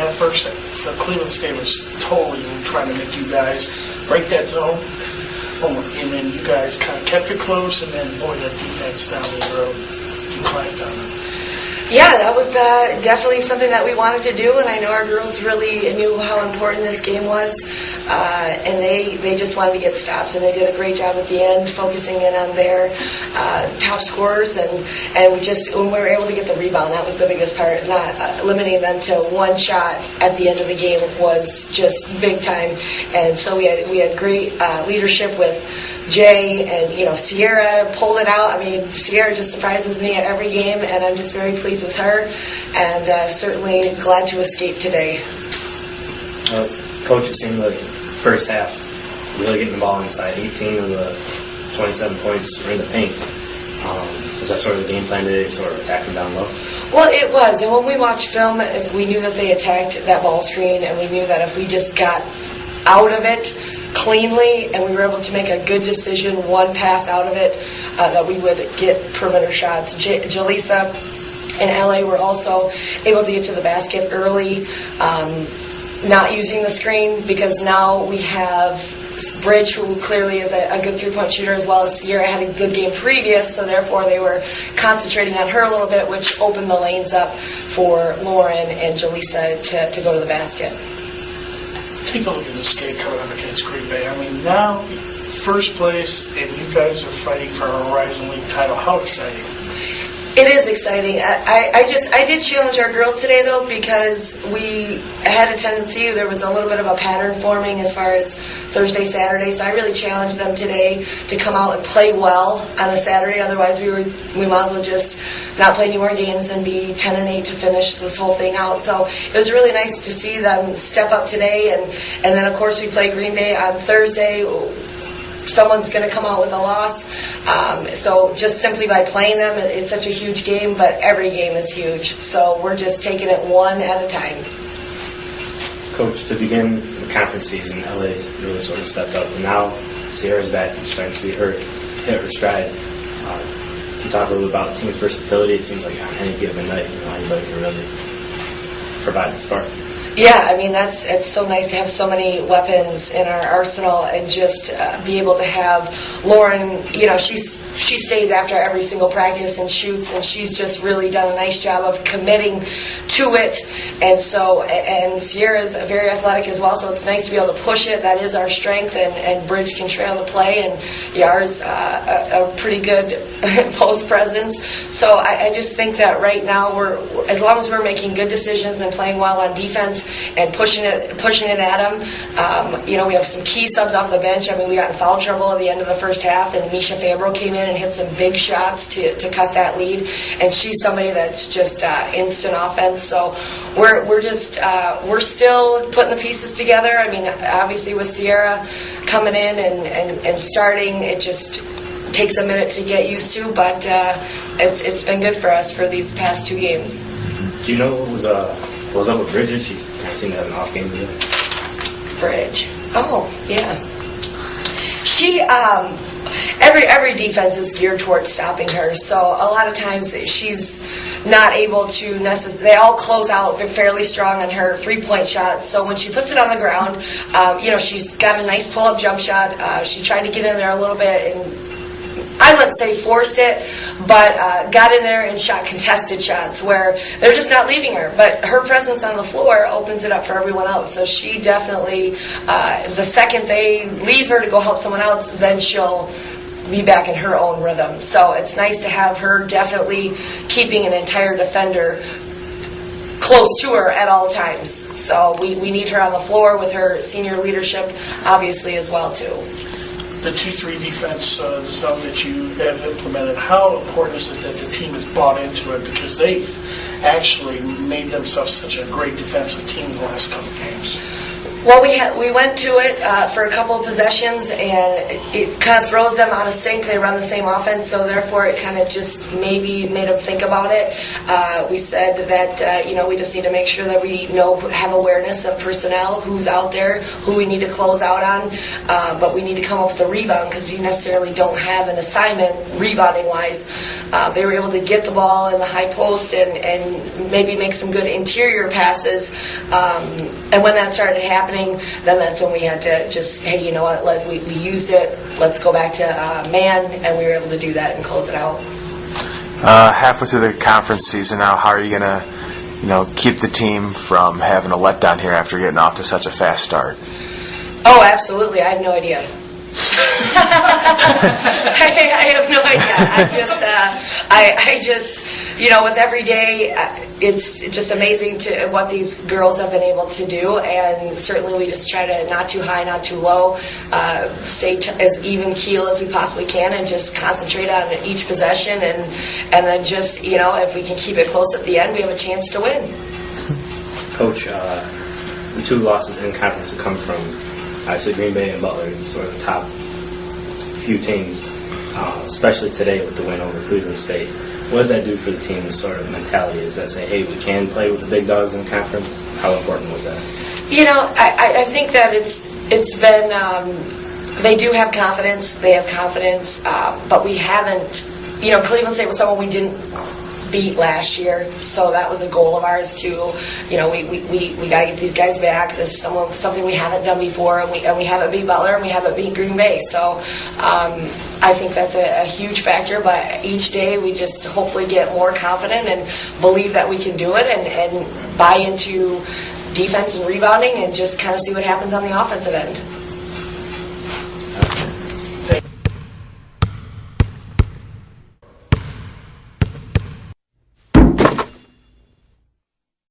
that first, the Cleveland State was totally trying to make you guys break that zone. And then you guys kind of kept it close, and then, boy, that defense down the road, you clamped on it. Yeah, that was definitely something that we wanted to do, and I know our girls really knew how important this game was, and they just wanted to get stops, and they did a great job at the end, focusing in on their top scorers, and when we were able to get the rebound, that was the biggest part. Not limiting them to one shot at the end of the game was just big time, and so we had great leadership with Jay, and Sierra pulled it out. I mean, Sierra just surprises me at every game, and I'm just very pleased with her, and certainly glad to escape today. Coach, it seemed like first half really getting the ball inside. 18 of the 27 points were in the paint. Was that sort of the game plan today, sort of attacking down low? Well, it was, and when we watched film, we knew that they attacked that ball screen, and we knew that if we just got out of it cleanly, and we were able to make a good decision, one pass out of it, that we would get perimeter shots. Jaleesa and LA were also able to get to the basket early, not using the screen, because now we have Bridge, who clearly is a good three-point shooter, as well as Sierra had a good game previous, so therefore they were concentrating on her a little bit, which opened the lanes up for Lauren and Jaleesa to go to the basket. Take a look at the state coming up against Green Bay. I mean, now first place, and you guys are fighting for a Horizon League title. How exciting! It is exciting. I did challenge our girls today, though, because we had a tendency, there was a little bit of a pattern forming as far as Thursday, Saturday, so I really challenged them today to come out and play well on a Saturday. Otherwise, we might as well just not play any more games and be 10-8 to finish this whole thing out. So it was really nice to see them step up today, and then, of course, we play Green Bay on Thursday. Someone's going to come out with a loss. So just simply by playing them, it's such a huge game, but every game is huge. So we're just taking it one at a time. Coach, to begin the conference season, LA really sort of stepped up, and now Sierra's back. You're starting to see her hit her stride. Can you talk a little about team's versatility? It seems like on any given night, anybody can really provide the spark. Yeah, I mean, it's so nice to have so many weapons in our arsenal, and just be able to have Lauren, she stays after every single practice and shoots, and she's just really done a nice job of committing to it. And Sierra's very athletic as well, so it's nice to be able to push it. That is our strength, and Bridge can trail the play, and Yar's a pretty good post presence. So I just think that right now, as long as we're making good decisions and playing well on defense and pushing it at them, we have some key subs off the bench. I mean, we got in foul trouble at the end of the first half, and Misha Fabro came in and hit some big shots to cut that lead, and she's somebody that's just instant offense. So we're still putting the pieces together. I mean, obviously with Sierra coming in and starting, it just takes a minute to get used to, but it's been good for us for these past 2 games. Do you know what was up with Bridget? She's kind of seemed to have an off game today. Bridge. Oh, yeah. She every defense is geared towards stopping her, so a lot of times she's not able to necessarily. They all close out fairly strong on her three-point shots. So when she puts it on the ground, she's got a nice pull-up jump shot. She tried to get in there a little bit, and I wouldn't say forced it, but got in there and shot contested shots where they're just not leaving her. But her presence on the floor opens it up for everyone else. So she definitely, the second they leave her to go help someone else, then she'll be back in her own rhythm. So it's nice to have her definitely keeping an entire defender close to her at all times. So we need her on the floor with her senior leadership, obviously, as well, too. The 2-3 defense zone that you have implemented, how important is it that the team has bought into it? Because they've actually made themselves such a great defensive team the last couple games. Well, we went to it for a couple of possessions, and it kind of throws them out of sync. They run the same offense, so therefore it kind of just maybe made them think about it. We said that we just need to make sure that we have awareness of personnel, who's out there, who we need to close out on, but we need to come up with a rebound because you necessarily don't have an assignment rebounding-wise. They were able to get the ball in the high post and maybe make some good interior passes, and when that started happening, then that's when we had to just, hey, you know what, we used it, let's go back to man, and we were able to do that and close it out. Halfway through the conference season now, how are you going to, keep the team from having a letdown here after getting off to such a fast start? Oh, absolutely. I have no idea. I have no idea. I just, with every day, it's just amazing to what these girls have been able to do, and certainly we just try to not too high, not too low, stay as even keel as we possibly can, and just concentrate on each possession, and then just, if we can keep it close at the end, we have a chance to win. Coach, the two losses in conference have come from, obviously, Green Bay and Butler, sort of the top few teams, especially today with the win over Cleveland State. What does that do for the team's sort of mentality? Does that say, hey, we can play with the big dogs in conference? How important was that? I think that it's been, they do have confidence, but we haven't, Cleveland State was someone we didn't beat last year, so that was a goal of ours too. We got to get these guys back. This is something we haven't done before, and we haven't beat Butler, and we haven't beat Green Bay. So I think that's a huge factor. But each day we just hopefully get more confident and believe that we can do it, and buy into defense and rebounding, and just kind of see what happens on the offensive end.